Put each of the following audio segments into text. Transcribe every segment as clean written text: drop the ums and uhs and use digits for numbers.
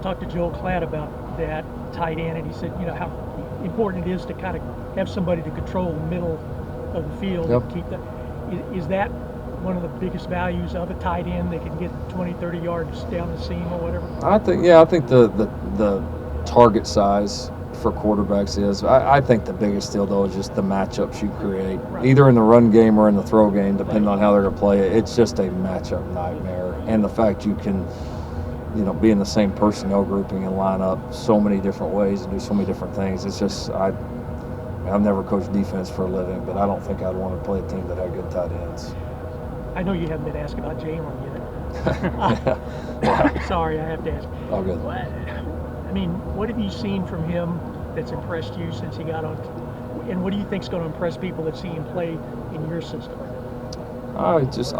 talked to Joel Klatt about that tight end, and he said, how important it is to kind of have somebody to control the middle of the field and keep that. Is that one of the biggest values of a tight end? They can get 20, 30 yards down the seam or whatever? I think the target size for quarterbacks is, I think the biggest deal, though, is just the matchups you create, either in the run game or in the throw game, depending on how they're going to play it. It's just a matchup nightmare. And the fact you can, be in the same personnel grouping and line up so many different ways and do so many different things. It's just, I've never coached defense for a living, but I don't think I'd want to play a team that had good tight ends. I know you haven't been asked about Jalen yet. Sorry, I have to ask. All good. I mean, what have you seen from him that's impressed you since he got on? And what do you think is going to impress people that see him play in your system? I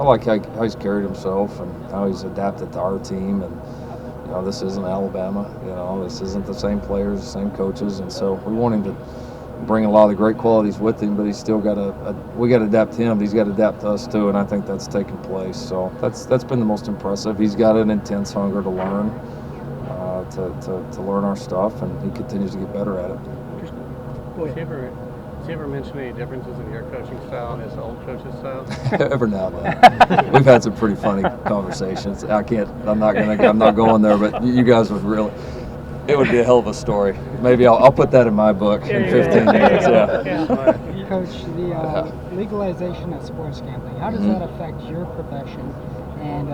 like how he's carried himself and how he's adapted to our team. And this isn't Alabama. This isn't the same players, the same coaches, and so we want him to bring a lot of the great qualities with him, but he's still got we got to adapt to him. He's got to adapt to us too, and I think that's taken place. So that's been the most impressive. He's got an intense hunger to learn, to learn our stuff, and he continues to get better at it. Did you ever mention any differences in your coaching style and his old coach's style? Every now and then. We've had some pretty funny conversations. I'm not going there, but you guys would really. It would be a hell of a story. Maybe I'll put that in my book in 15 minutes. Coach, the legalization of sports gambling, how does that affect your profession? And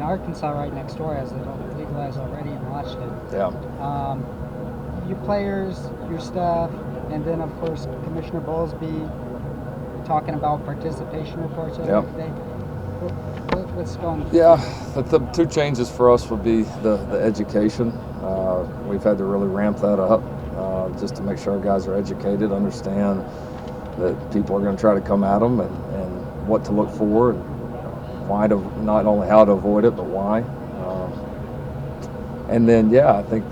Arkansas right next door has it legalized already and watched it. Yeah. Your players, your staff, and then of course Commissioner Bowlesby talking about participation reports every day. What's going on? Yeah, the two changes for us would be the education. We've had to really ramp that up just to make sure our guys are educated, understand that people are going to try to come at them and what to look for and why to, not only how to avoid it, but why. And then, I think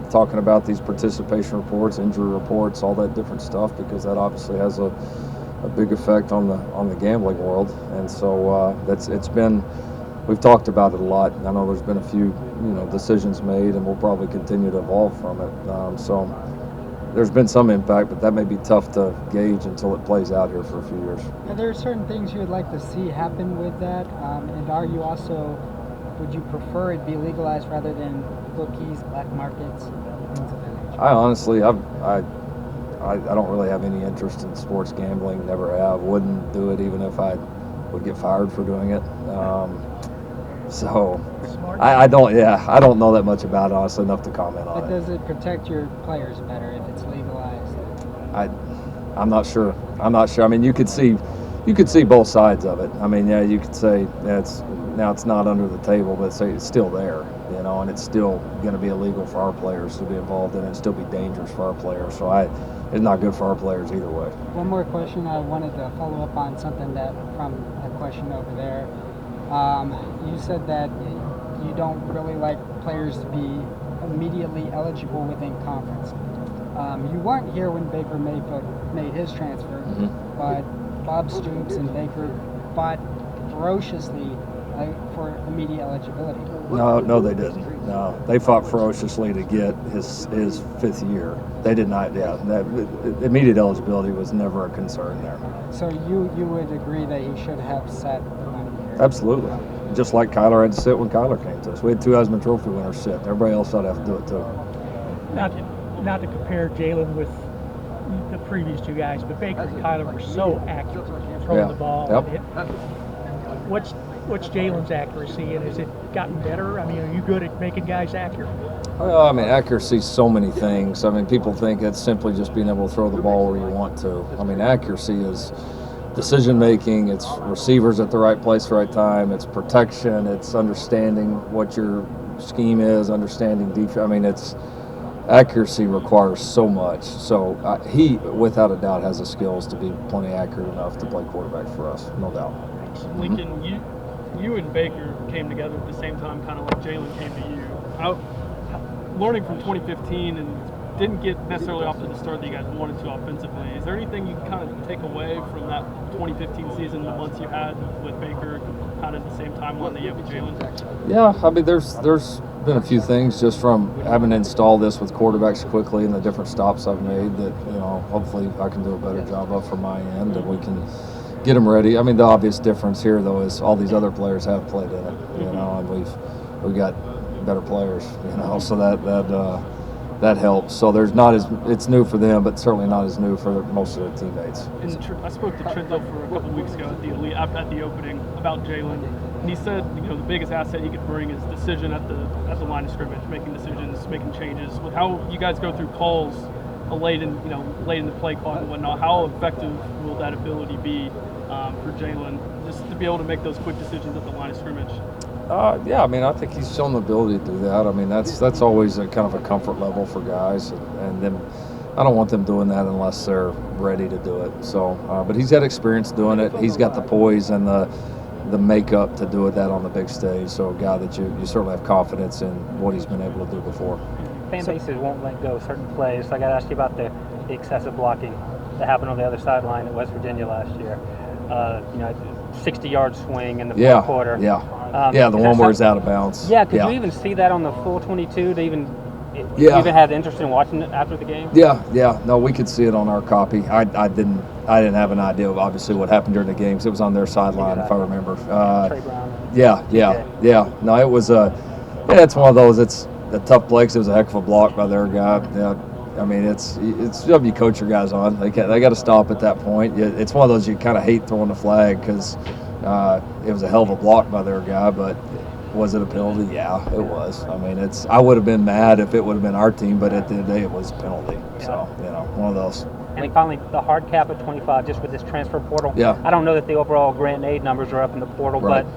talking about these participation reports, injury reports, all that different stuff, because that obviously has a big effect on the gambling world. And so we've talked about it a lot. I know there's been a few decisions made, and we'll probably continue to evolve from it. So there's been some impact, but that may be tough to gauge until it plays out here for a few years. Are there certain things you would like to see happen with that? And are you also, would you prefer it be legalized rather than bookies, black markets, things of that nature? I honestly, I don't really have any interest in sports gambling. Never have. Wouldn't do it even if I would get fired for doing it. So I don't know that much about it, honestly, enough to comment on it. But does it protect your players better if it's legalized? I'm not sure. I mean, you could see both sides of it. I mean, you could say it's not under the table, but say it's still there, and it's still going to be illegal for our players to be involved in it. It'd still be dangerous for our players. So it's not good for our players either way. One more question. I wanted to follow up on something from a question over there. You said that you don't really like players to be immediately eligible within conference. You weren't here when Baker Mayfield made his transfer, but Bob Stoops and Baker fought ferociously for immediate eligibility. No, they didn't. No, they fought ferociously to get his fifth year. They did not. Yeah, that immediate eligibility was never a concern there. So you would agree that he should have sat 1 year? Absolutely. Just like Kyler had to sit when Kyler came to us. We had 2 Heisman Trophy winners sit. Everybody else ought to have to do it too. Not to compare Jalen with the previous 2 guys, but Baker and Kyler were so accurate throwing the ball. Yep. What's Jalen's accuracy, and has it gotten better? I mean, are you good at making guys accurate? Well, I mean, accuracy is so many things. I mean, people think it's simply just being able to throw the ball where you want to. I mean, accuracy is decision making, it's receivers at the right place, right time, it's protection, it's understanding what your scheme is, understanding defense. I mean, accuracy requires so much. So he, without a doubt, has the skills to be plenty accurate enough to play quarterback for us, no doubt. Lincoln, you and Baker came together at the same time, kind of like Jalen came to you. Learning from 2015 and didn't get necessarily off to the start that you guys wanted to offensively. Is there anything you can kind of take away from that 2015 season, the months you had with Baker, kind of the same timeline that you have with Jalen? Yeah, I mean, there's been a few things just from having to install this with quarterbacks quickly and the different stops I've made that, hopefully I can do a better job of from my end and we can get them ready. I mean, the obvious difference here, though, is all these other players have played in it, and we've got better players, so that helps. So it's new for them, but certainly not as new for most of their teammates. And I spoke to Trent, though, for a couple of weeks ago at the opening about Jalen, and he said, the biggest asset he could bring is decision at the line of scrimmage, making decisions, making changes. With how you guys go through calls late in the play clock and whatnot, how effective will that ability be for Jalen, just to be able to make those quick decisions at the line of scrimmage? Yeah, I mean, I think he's shown the ability to do that. I mean, that's always a kind of a comfort level for guys, and then I don't want them doing that unless they're ready to do it. So, but he's had experience doing it. He's got the poise and the makeup to do that on the big stage. So, a guy that you certainly have confidence in what he's been able to do before. Fan bases won't let go certain plays. So I got to ask you about the excessive blocking that happened on the other sideline at West Virginia last year. 60-yard swing in the fourth quarter. Yeah, the one where it's out of bounds. Yeah, could you even see that on the full 22 to even have interest in watching it after the game? Yeah. No, we could see it on our copy. I didn't have an idea of obviously what happened during the games. It was on their sideline, if I remember. Trey Brown. Yeah. No, it was it's one of those. It's a tough play 'cause it was a heck of a block by their guy. Yeah. I mean, it's you coach your guys on. They got to stop at that point. It's one of those you kind of hate throwing the flag because it was a hell of a block by their guy, but was it a penalty? Yeah, it was. I mean, I would have been mad if it would have been our team, but at the end of the day, it was a penalty. Yeah. So, one of those. And finally, the hard cap at 25, just with this transfer portal. Yeah. I don't know that the overall grant and aid numbers are up in the portal, right. But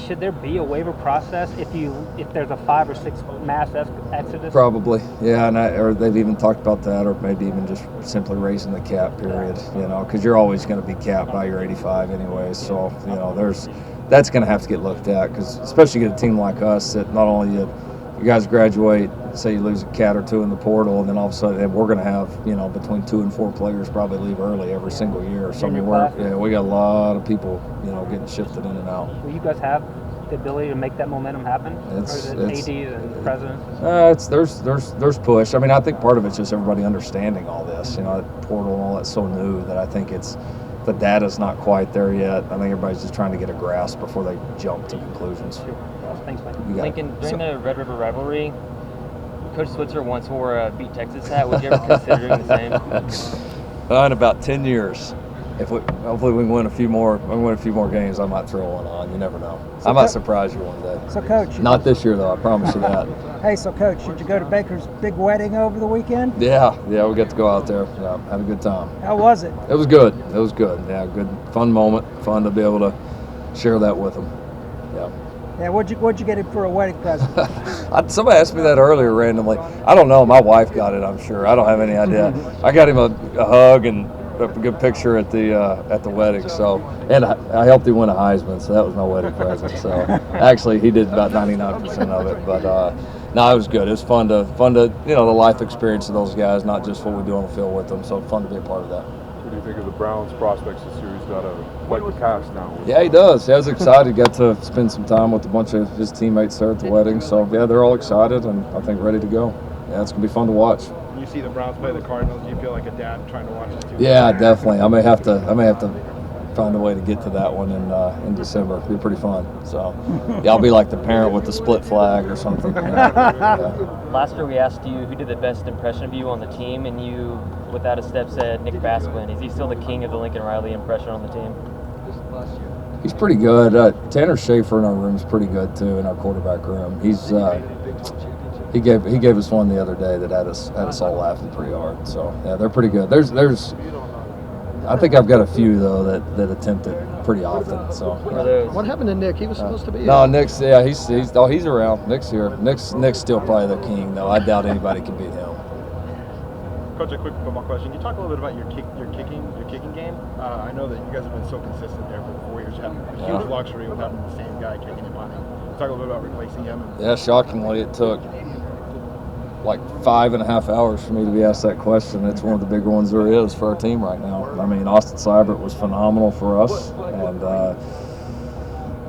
should there be a waiver process if there's a 5 or 6 mass exodus? Probably, yeah, or they've even talked about that, or maybe even just simply raising the cap period, because you're always going to be capped by your 85 anyway. So that's going to have to get looked at, because especially get a team like us that not only you guys graduate, say you lose a cat or two in the portal, and then all of a sudden we're going to have between 2 and 4 players probably leave early every single year. So we got a lot of people getting shifted in and out. Will you guys have the ability to make that momentum happen? Or is it ADs and presidents? There's push. I mean, I think part of it's just everybody understanding all this. That portal and all that's so new that I think the data's not quite there yet. I think everybody's just trying to get a grasp before they jump to conclusions. Sure. Thanks, Mike. Lincoln, during the Red River rivalry, Coach Switzer once wore a Beat Texas hat. Would you ever consider doing the same? In about 10 years. Hopefully we can win a few more games, I might throw one on. You never know. I might surprise you one day. So, Coach. Not this year, though. I promise you that. Hey, so, Coach, did you go to Baker's big wedding over the weekend? Yeah, we got to go out there. Yeah, had a good time. How was it? It was good. Yeah, good, fun moment. Fun to be able to share that with them. Yeah. Yeah, what'd you get him for a wedding present? Somebody asked me that earlier randomly. I don't know. My wife got it, I'm sure. I don't have any idea. I got him a hug and a good picture at the wedding. So, and I helped him win a Heisman, so that was my wedding present. So, actually, he did about 99% of it. But no, it was good. It was fun to the life experience of those guys, not just what we do on the field with them. So, fun to be a part of that. What do you think of the Browns' prospects this year? He's got quite the cast now. Yeah, he does. I was excited. Got to spend some time with a bunch of his teammates there at the wedding. So, yeah, they're all excited and I think ready to go. Yeah, it's going to be fun to watch. When you see the Browns play the Cardinals, do you feel like a dad trying to watch it too? Yeah, definitely. I may have to find a way to get to that one in December. It'll be pretty fun. So, yeah, I'll be like the parent with the split flag or something. Yeah. Last year we asked you who did the best impression of you on the team, and you, without a step, said Nick Basquin. Is he still the king of the Lincoln Riley impression on the team? He's pretty good. Tanner Schaefer in our room is pretty good too, in our quarterback room. He gave us one the other day that had us all laughing pretty hard. So yeah, they're pretty good. There's I think I've got a few though that attempt it pretty often. So yeah. What happened to Nick? He was supposed to be. No, Nick's he's around. Nick's here. Nick's still probably the king though. I doubt anybody can beat him. Coach, a quick football question. Can you talk a little bit about your kicking game? I know that you guys have been so consistent there for 4 years. You have a huge luxury with having the same guy kicking and punting. Talk a little bit about replacing him. Yeah, shockingly it took like 5.5 hours for me to be asked that question. It's one of the bigger ones there is for our team right now. I mean, Austin Seibert was phenomenal for us, and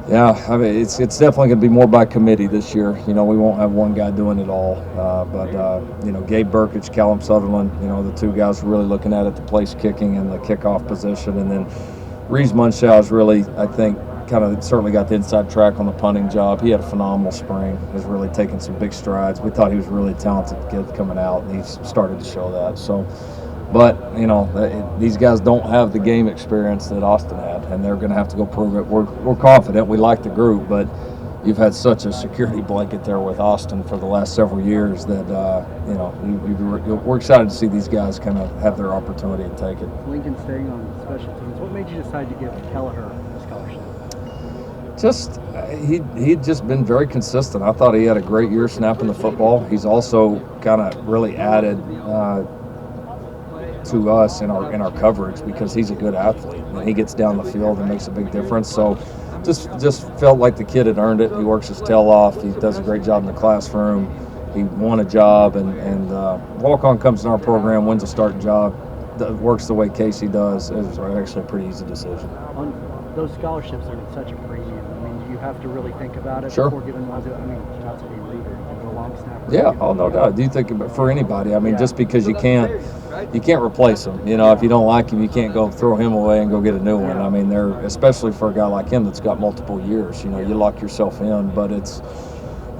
yeah, I mean, it's definitely going to be more by committee this year. You know, we won't have one guy doing it all, but you know, Gabe Burkich, Callum Sutherland, you know, the two guys we're really looking at the place kicking and the kickoff position, and then Reese Munshaw is really, I think, kind of certainly got the inside track on the punting job. He had a phenomenal spring. Has really taken some big strides. We thought he was a really talented kid coming out, and he's started to show that. So, but you know, these guys don't have the game experience that Austin had, and they're going to have to go prove it. We're confident. We like the group, but you've had such a security blanket there with Austin for the last several years that you know we're excited to see these guys kind of have their opportunity and take it. Lincoln, staying on special teams, what made you decide to give Kelleher a scholarship? Just he'd just been very consistent. I thought he had a great year snapping the football. He's also kind of really added to us in our coverage because he's a good athlete and he gets down the field and makes a big difference. So just felt like the kid had earned it. He works his tail off. He does a great job in the classroom. He won a job, and walk-on comes in our program, wins a starting job, works the way Casey does. It was actually a pretty easy decision. Those scholarships are at such a premium. I mean, do you have to really think about it Sure. before giving one to? I mean, not to be rude or anything, but a long snapper. Yeah, oh no doubt. Do you think about for anybody? I mean, just because you can't replace him. You know, if you don't like him, you can't go throw him away and go get a new one. I mean, they're especially for a guy like him that's got multiple years. You know, you lock yourself in, but it's,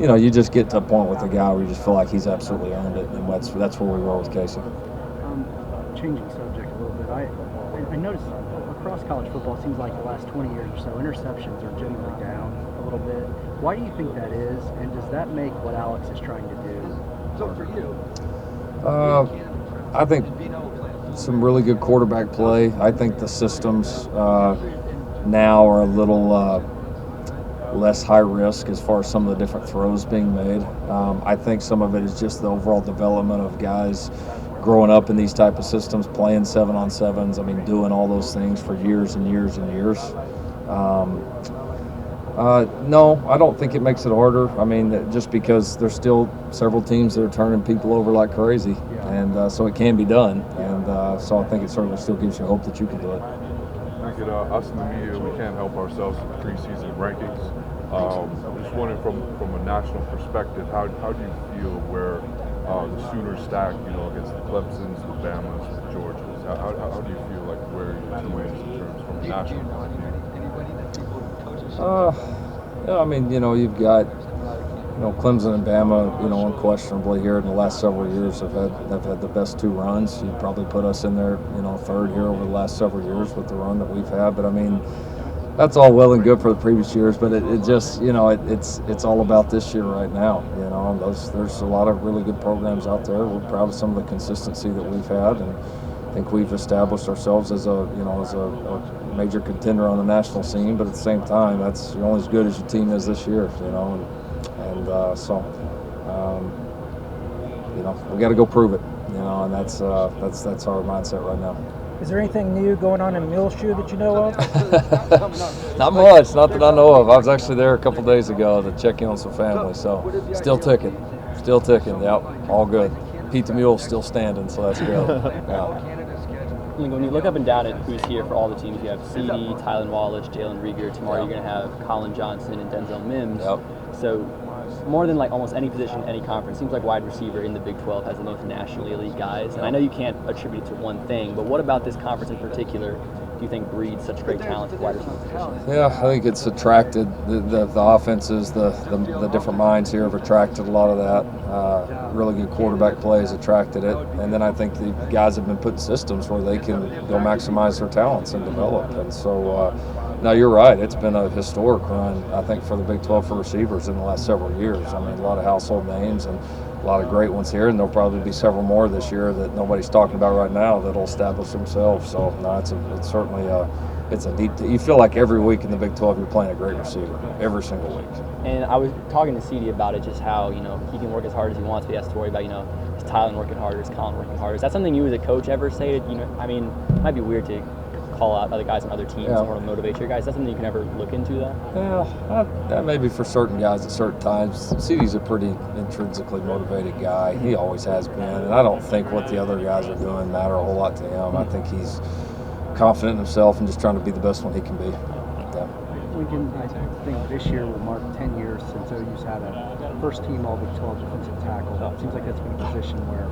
you know, you just get to a point with a guy where you just feel like he's absolutely earned it, and that's where we were with Casey. Changing subject a little bit, I noticed across college football, it seems like the last 20 years or so, interceptions are generally down a little bit. Why do you think that is, and does that make what Alex is trying to do harder? I think some really good quarterback play. I think the systems now are a little less high risk as far as some of the different throws being made. I think some of it is just the overall development of guys growing up in these type of systems, playing 7-on-7s, I mean, doing all those things for years and years and years. No, I don't think it makes it harder. I mean, just because there's still several teams that are turning people over like crazy, and so it can be done. And so I think it certainly still gives you hope that you can do it. Look at us in the media, we can't help ourselves with the preseason rankings. I'm just wondering from a national perspective, how do you feel where the Sooners stack, you know, against the Clemsons, the Bamas, the Georgias? How do you feel like where your team is in terms from a national point of view? Yeah, I mean, you know, you've got, you know, Clemson and Bama, you know, unquestionably here in the last several years have had the best two runs. You'd probably put us in there, you know, third here over the last several years with the run that we've had. But I mean, that's all well and good for the previous years, but it just, you know, it's all about this year right now. You know, there's a lot of really good programs out there. We're proud of some of the consistency that we've had, and I think we've established ourselves as a major contender on the national scene. But at the same time, you're only as good as your team is this year. You know, so you know, we got to go prove it. You know, and that's our mindset right now. Is there anything new going on in Muleshoe that you know of? Not much, not that I know of. I was actually there a couple days ago to check in on some family, so still ticking. Yep, all good. Pete the Mule's still standing, so that's good. Yeah. When you look up and down at who's here for all the teams, you have CD, Tylen Wallace, Jalen Rieger. Tomorrow you're going to have Colin Johnson and Denzel Mims. Yep. So more than like almost any position, any conference, seems like wide receiver in the Big 12 has the most nationally elite guys. And I know you can't attribute it to one thing, but what about this conference in particular do you think breeds such great talent at wide receiver position? Yeah, I think it's attracted the offenses, the different minds here have attracted a lot of that. Really good quarterback plays attracted it, and then I think the guys have been put in systems where they can go maximize their talents and develop. And so, now you're right, it's been a historic run, I think, for the Big 12 for receivers in the last several years. I mean, a lot of household names and a lot of great ones here, and there'll probably be several more this year that nobody's talking about right now that'll establish themselves. So, no, it's certainly it's a deep. You feel like every week in the Big 12 you're playing a great receiver every single week. And I was talking to CD about it, just how, you know, he can work as hard as he wants, but he has to worry about, you know, is Tylen working harder, is Colin working harder? Is that something you as a coach ever say? You know, I mean, it might be weird to call out other guys on other teams Yeah. in order to motivate your guys? Is that something you can ever look into, though? Yeah, that may be for certain guys at certain times. CD's a pretty intrinsically motivated guy. He always has been, and I don't think what the other guys are doing matter a whole lot to him. I think he's confident in himself and just trying to be the best one he can be. Yeah. Lincoln, I think this year will mark 10 years since OU's had a first-team All Big 12 defensive tackle. It seems like that's been a position where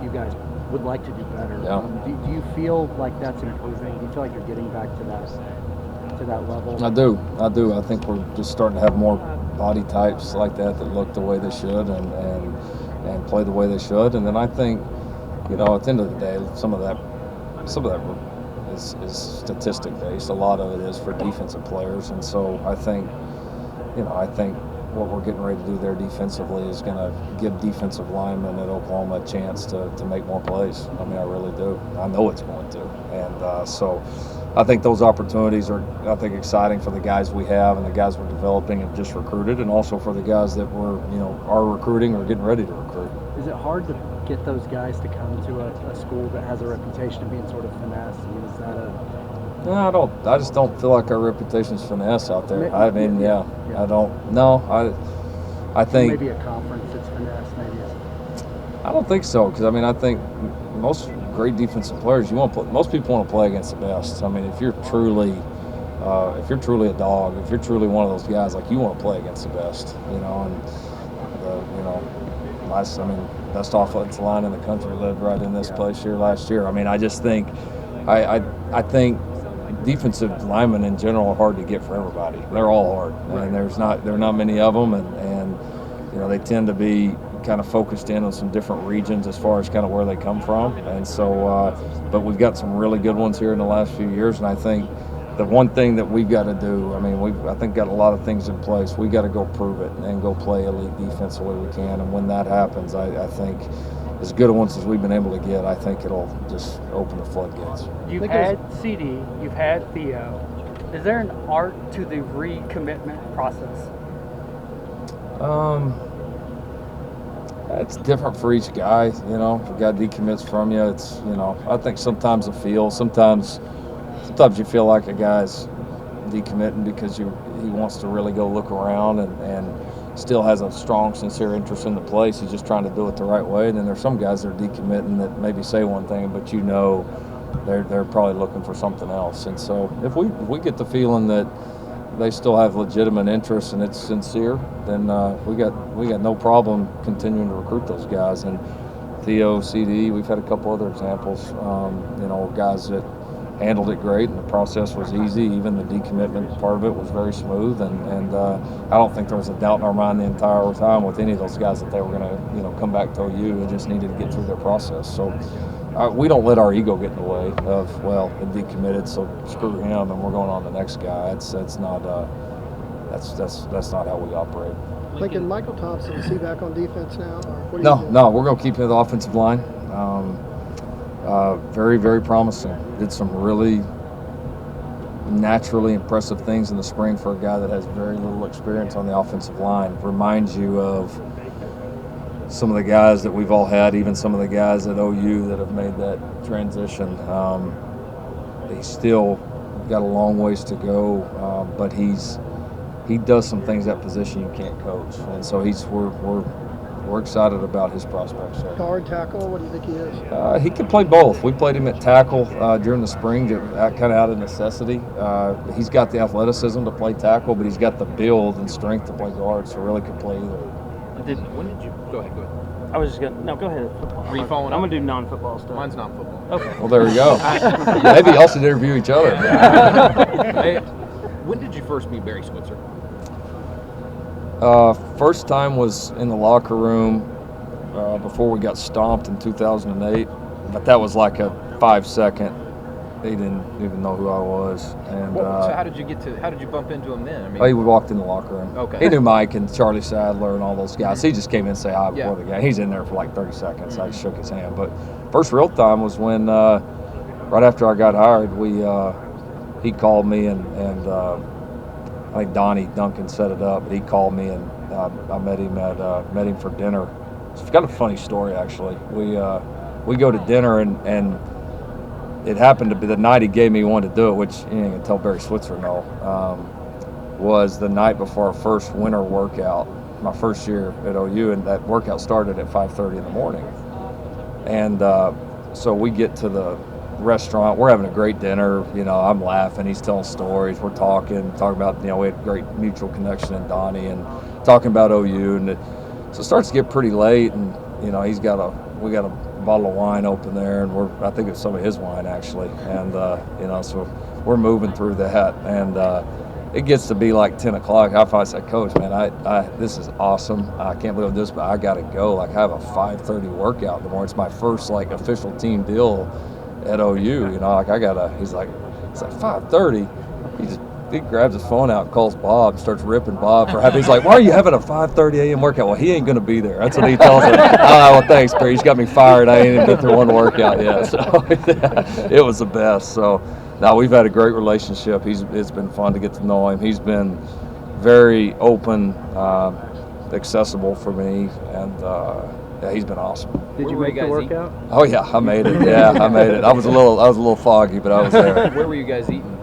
you guys would like to do better. Yeah. Do you feel like that's improving? Do you feel like you're getting back to that level? I do. I think we're just starting to have more body types like that look the way they should and play the way they should. And then I think, at the end of the day, some of that is statistic based. A lot of it is for defensive players, and so I think what we're getting ready to do there defensively is going to give defensive linemen at Oklahoma a chance to make more plays. I mean, I really do. I know it's going to, and so I think those opportunities are, exciting for the guys we have and the guys we're developing and just recruited, and also for the guys that are recruiting or getting ready to recruit. Is it hard to get those guys to come to a school that has a reputation of being sort of finesse? I mean, is that a... No, I just don't feel like our reputation's finesse out there. I mean, I don't. No, I think maybe a conference that's finesse. Maybe it's... I don't think so, because I think most great defensive players most people want to play against the best. I mean, if you're truly a dog, if you're truly one of those guys, like, you want to play against the best, best offensive line in the country lived right in this place here last year. I mean, I just think, I think defensive linemen in general are hard to get for everybody. They're all hard, and there are not many of them, and they tend to be kind of focused in on some different regions as far as kind of where they come from. And so, but we've got some really good ones here in the last few years, and I think the one thing that we've got to do, I think got a lot of things in place. We got to go prove it and go play elite defense the way we can, and when that happens, I think as good a ones as we've been able to get, I think it'll just open the floodgates. You've had CD, you've had Theo. Is there an art to the recommitment process? It's different for each guy. If a guy decommits from you, it's, I think sometimes it feels, sometimes you feel like a guy's decommitting because he wants to really go look around and still has a strong, sincere interest in the place. He's just trying to do it the right way. And then there's some guys that are decommitting that maybe say one thing, but they're probably looking for something else. And so if we get the feeling that they still have legitimate interest and it's sincere, then we got no problem continuing to recruit those guys. And Theo, CD, we've had a couple other examples, guys that handled it great, and the process was easy. Even the decommitment part of it was very smooth, and I don't think there was a doubt in our mind the entire time with any of those guys that they were going to come back to OU. They just needed to get through their process. So we don't let our ego get in the way of, it decommitted, so screw him, and we're going on to the next guy. That's not how we operate. Lincoln, Michael Thompson, is he back on defense now? Or No, we're going to keep him in the offensive line. Very, very promising. Did some really naturally impressive things in the spring for a guy that has very little experience on the offensive line. Reminds you of some of the guys that we've all had, even some of the guys at OU that have made that transition. He's still got a long ways to go, but he does some things at position you can't coach, and so we're excited about his prospects. Guard, tackle, what do you think he is? He can play both. We played him at tackle during the spring, kind of out of necessity. He's got the athleticism to play tackle, but he's got the build and strength to play guard, so really could play either. When did you go ahead? I was just gonna go ahead. Football. Are you following I'm up? gonna do non-football stuff. Mine's non-football. Okay. Well, there you go. Maybe y'all should interview each other. Hey, when did you first meet Barry Switzer? First time was in the locker room before we got stomped in 2008, but that was like a 5-second. He didn't even know who I was. And so how did you bump into him then? He walked in the locker room. Okay. He knew Mike and Charlie Sadler and all those guys. He just came in and say hi before Yeah. the game. He's in there for like 30 seconds. I shook his hand. But first real time was when right after I got hired, he called me and I think Donnie Duncan set it up, but he called me and I met him for dinner. It's kind of a funny story actually. We go to dinner and it happened to be the night he gave me one to do it, which you ain't gonna tell Barry Switzer no, was the night before our first winter workout, my first year at OU, and that workout started at 5:30 in the morning. And so we get to the restaurant, we're having a great dinner, I'm laughing, he's telling stories, we're talking about, we had great mutual connection in Donnie, and talking about OU, and so it starts to get pretty late, and we got a bottle of wine open there, and I think it's some of his wine actually, and so we're moving through that, and it gets to be like 10 o'clock. I finally said, Coach, man, this is awesome. I can't believe this, but I got to go. Like, I have a 5:30 workout in the morning. It's my first official team deal at OU. He's like, it's like 5:30. He grabs his phone out, calls Bob, starts ripping Bob for having. He's like, why are you having a 5:30 a.m. workout? Well, he ain't going to be there. That's what he tells him. Well, thanks, Barry. He's got me fired. I ain't even been through one workout yet. So it was the best. So now we've had a great relationship. It's been fun to get to know him. He's been very open, accessible for me, and he's been awesome. Did you make the workout? Oh yeah, I made it. Yeah, I made it. I was a little foggy, but I was there. Where were you guys eating?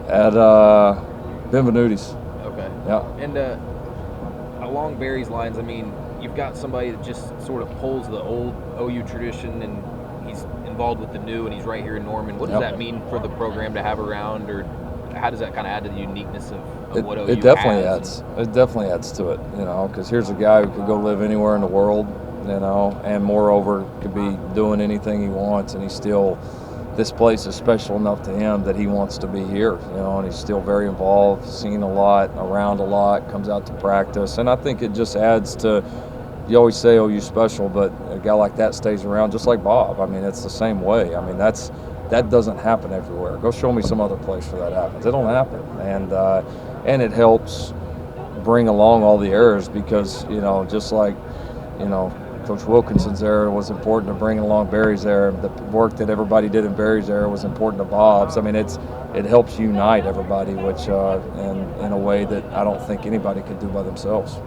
At Benvenuti's. Okay. Yeah. And along Barry's lines, I mean, you've got somebody that just sort of pulls the old OU tradition, and he's involved with the new, and he's right here in Norman. What does that mean for the program to have around, or how does that kind of add to the uniqueness of what OU It definitely has? adds. It definitely adds to it, because here's a guy who could go live anywhere in the world, and moreover could be doing anything he wants, and he's still. This place is special enough to him that he wants to be here, and he's still very involved, seen a lot, around a lot, comes out to practice, and I think it just adds to. You always say, "Oh, you special," but a guy like that stays around, just like Bob. I mean, it's the same way. I mean, that doesn't happen everywhere. Go show me some other place where that happens. It don't happen, and it helps bring along all the errors because just like Coach Wilkinson's era was important to bring along Barry's era. The work that everybody did in Barry's era was important to Bob's. I mean, it helps unite everybody, which in a way that I don't think anybody could do by themselves.